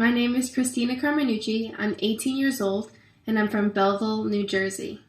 My name is Christina Carminucci. I'm 18 years old, and I'm from Belleville, New Jersey.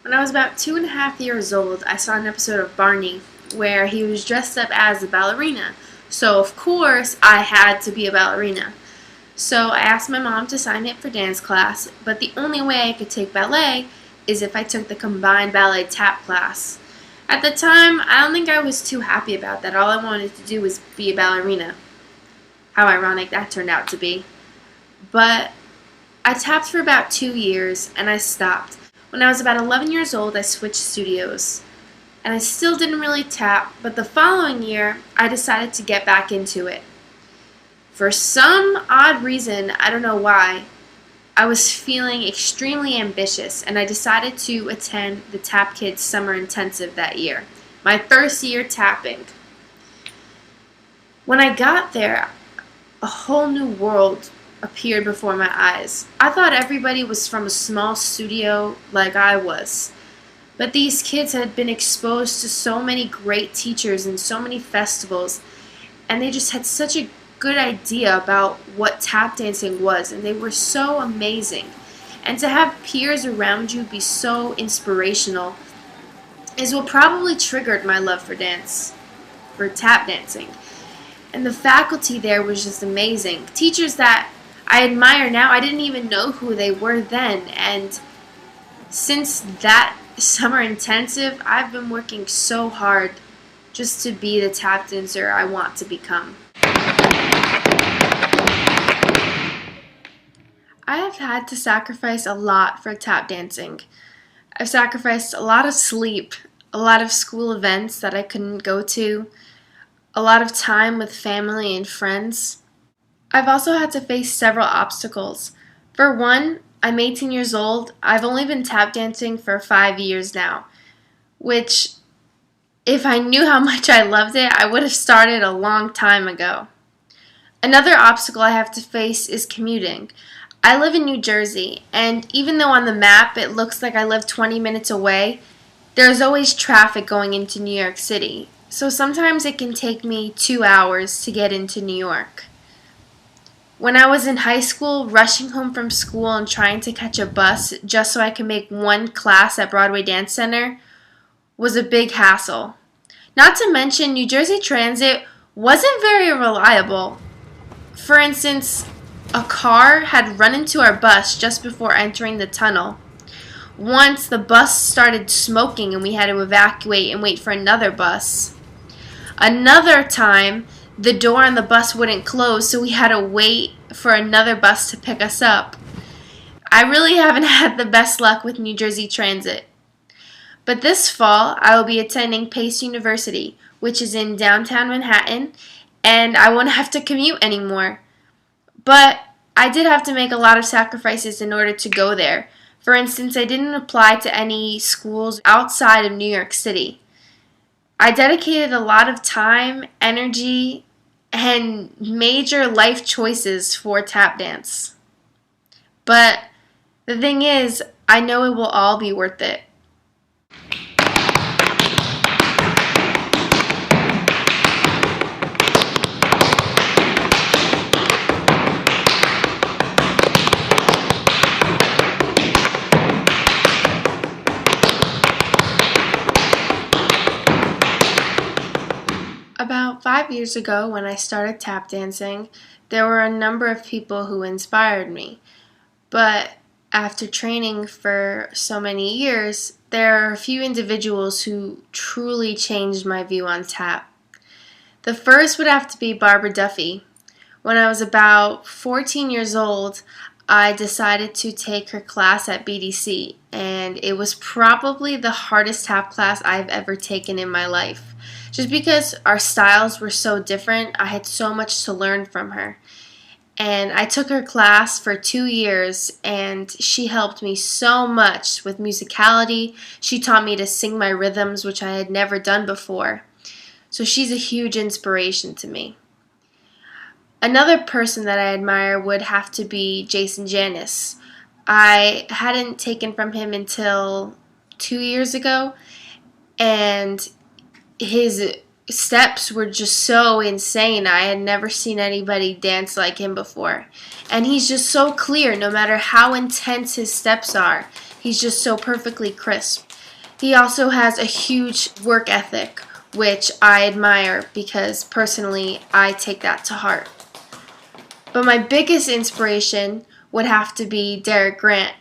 When I was about 2.5 years old, I saw an episode of Barney where he was dressed up as a ballerina. So, of course, I had to be a ballerina. So I asked my mom to sign me up for dance class, but the only way I could take ballet is if I took the combined ballet tap class. At the time, I don't think I was too happy about that. All I wanted to do was be a ballerina. How ironic that turned out to be. But I tapped for about 2 years and I stopped. When I was about 11 years old, I switched studios. And I still didn't really tap, but the following year, I decided to get back into it. For some odd reason, I don't know why, I was feeling extremely ambitious, and I decided to attend the Tap Kids Summer Intensive that year, my first year tapping. When I got there, a whole new world appeared before my eyes. I thought everybody was from a small studio like I was. But these kids had been exposed to so many great teachers and so many festivals, and they just had such a good idea about what tap dancing was, and they were so amazing. And to have peers around you be so inspirational is what probably triggered my love for dance, for tap dancing. And the faculty there was just amazing. Teachers that I admire now, I didn't even know who they were then, and since that summer intensive, I've been working so hard just to be the tap dancer I want to become. I have had to sacrifice a lot for tap dancing. I've sacrificed a lot of sleep, a lot of school events that I couldn't go to, a lot of time with family and friends. I've also had to face several obstacles. For one, I'm 18 years old. I've only been tap dancing for 5 years now, which, if I knew how much I loved it, I would have started a long time ago. Another obstacle I have to face is commuting. I live in New Jersey, and even though on the map it looks like I live 20 minutes away, There's always traffic going into New York City, so sometimes it can take me 2 hours to get into New York. When I was in high school, rushing home from school and trying to catch a bus just so I could make one class at Broadway Dance Center was a big hassle. Not to mention, New Jersey Transit wasn't very reliable. For instance, a car had run into our bus just before entering the tunnel. Once the bus started smoking and we had to evacuate and wait for another bus. Another time, the door on the bus wouldn't close, so we had to wait for another bus to pick us up. I really haven't had the best luck with New Jersey Transit. But this fall, I will be attending Pace University, which is in downtown Manhattan, and I won't have to commute anymore. But I did have to make a lot of sacrifices in order to go there. For instance, I didn't apply to any schools outside of New York City. I dedicated a lot of time, energy, and major life choices for tap dance. But the thing is, I know it will all be worth it. About 5 years ago, when I started tap dancing, there were a number of people who inspired me. But after training for so many years, there are a few individuals who truly changed my view on tap. The first would have to be Barbara Duffy. When I was about 14 years old, I decided to take her class at BDC, and it was probably the hardest tap class I've ever taken in my life. Just because our styles were so different, I had so much to learn from her. And I took her class for 2 years, and she helped me so much with musicality. She taught me to sing my rhythms, which I had never done before. So she's a huge inspiration to me. Another person that I admire would have to be Janas. I hadn't taken from him until 2 years ago, and his steps were just so insane. I had never seen anybody dance like him before. And he's just so clear, no matter how intense his steps are. He's just so perfectly crisp. He also has a huge work ethic, which I admire because personally I take that to heart. But my biggest inspiration would have to be Derek Grant.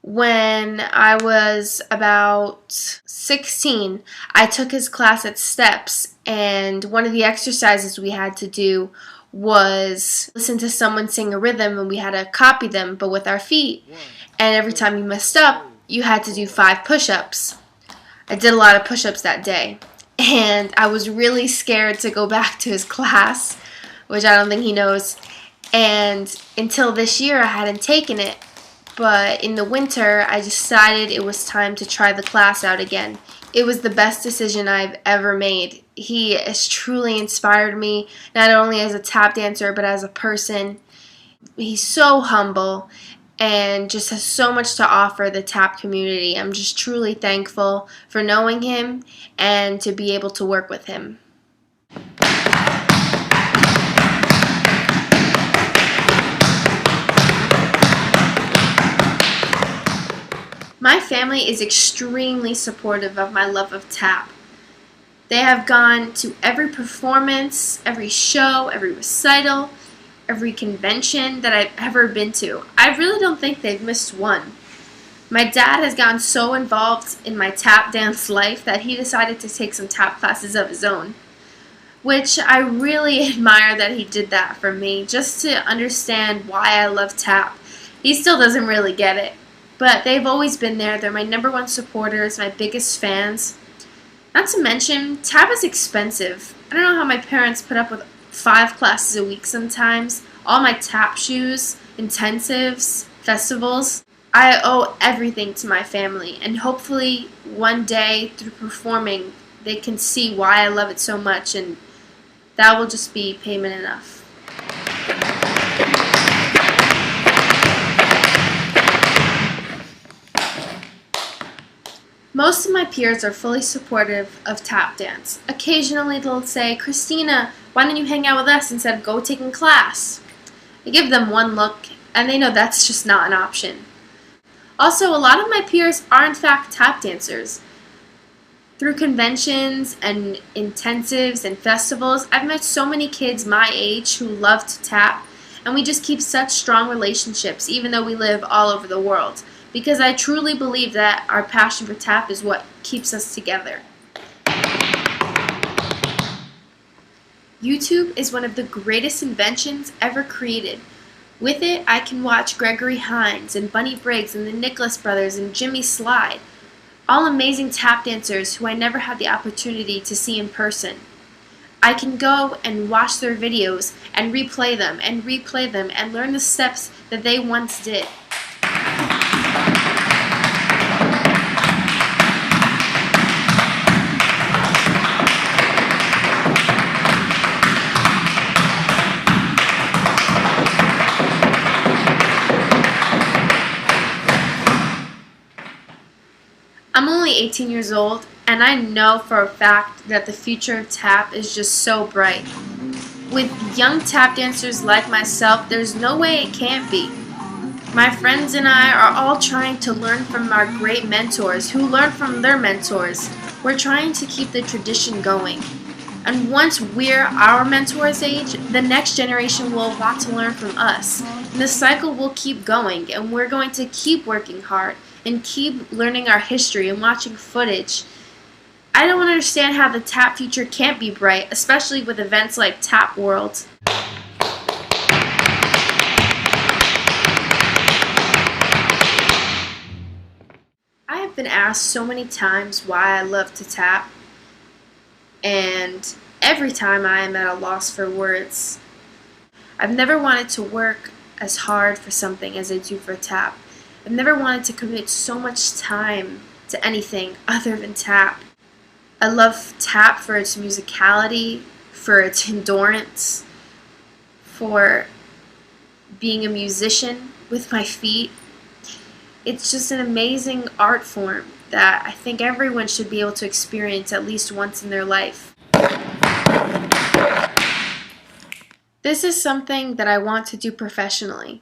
When I was about 16, I took his class at Steps, and one of the exercises we had to do was listen to someone sing a rhythm, and we had to copy them, but with our feet. And every time you messed up, you had to do 5 push-ups. I did a lot of push-ups that day, and I was really scared to go back to his class, which I don't think he knows. And until this year, I hadn't taken it. But in the winter, I decided it was time to try the class out again. It was the best decision I've ever made. He has truly inspired me, not only as a tap dancer, but as a person. He's so humble and just has so much to offer the tap community. I'm just truly thankful for knowing him and to be able to work with him. My family is extremely supportive of my love of tap. They have gone to every performance, every show, every recital, every convention that I've ever been to. I really don't think they've missed one. My dad has gotten so involved in my tap dance life that he decided to take some tap classes of his own, which I really admire that he did that for me, just to understand why I love tap. He still doesn't really get it. But they've always been there. They're my #1 supporters, my biggest fans. Not to mention, tap is expensive. I don't know how my parents put up with 5 classes a week sometimes. All my tap shoes, intensives, festivals. I owe everything to my family. And hopefully one day through performing, they can see why I love it so much. And that will just be payment enough. Most of my peers are fully supportive of tap dance. Occasionally they'll say, "Christina, why don't you hang out with us instead of go taking class?" I give them one look and they know that's just not an option. Also, a lot of my peers are in fact tap dancers. Through conventions and intensives and festivals, I've met so many kids my age who love to tap, and we just keep such strong relationships even though we live all over the world, because I truly believe that our passion for tap is what keeps us together. YouTube is one of the greatest inventions ever created. With it, I can watch Gregory Hines and Bunny Briggs and the Nicholas Brothers and Jimmy Slide, all amazing tap dancers who I never had the opportunity to see in person. I can go and watch their videos and replay them and learn the steps that they once did. I'm only 18 years old, and I know for a fact that the future of tap is just so bright. With young tap dancers like myself, there's no way it can't be. My friends and I are all trying to learn from our great mentors who learn from their mentors. We're trying to keep the tradition going. And once we're our mentors' age, the next generation will want to learn from us. And the cycle will keep going, and we're going to keep working hard and keep learning our history and watching footage. I don't understand how the tap future can't be bright, especially with events like Tap World. I have been asked so many times why I love to tap, and every time I am at a loss for words. I've never wanted to work as hard for something as I do for tap. I've never wanted to commit so much time to anything other than tap. I love tap for its musicality, for its endurance, for being a musician with my feet. It's just an amazing art form that I think everyone should be able to experience at least once in their life. This is something that I want to do professionally,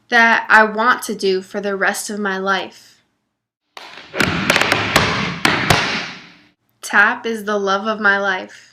that I want to do for the rest of my life. Tap is the love of my life.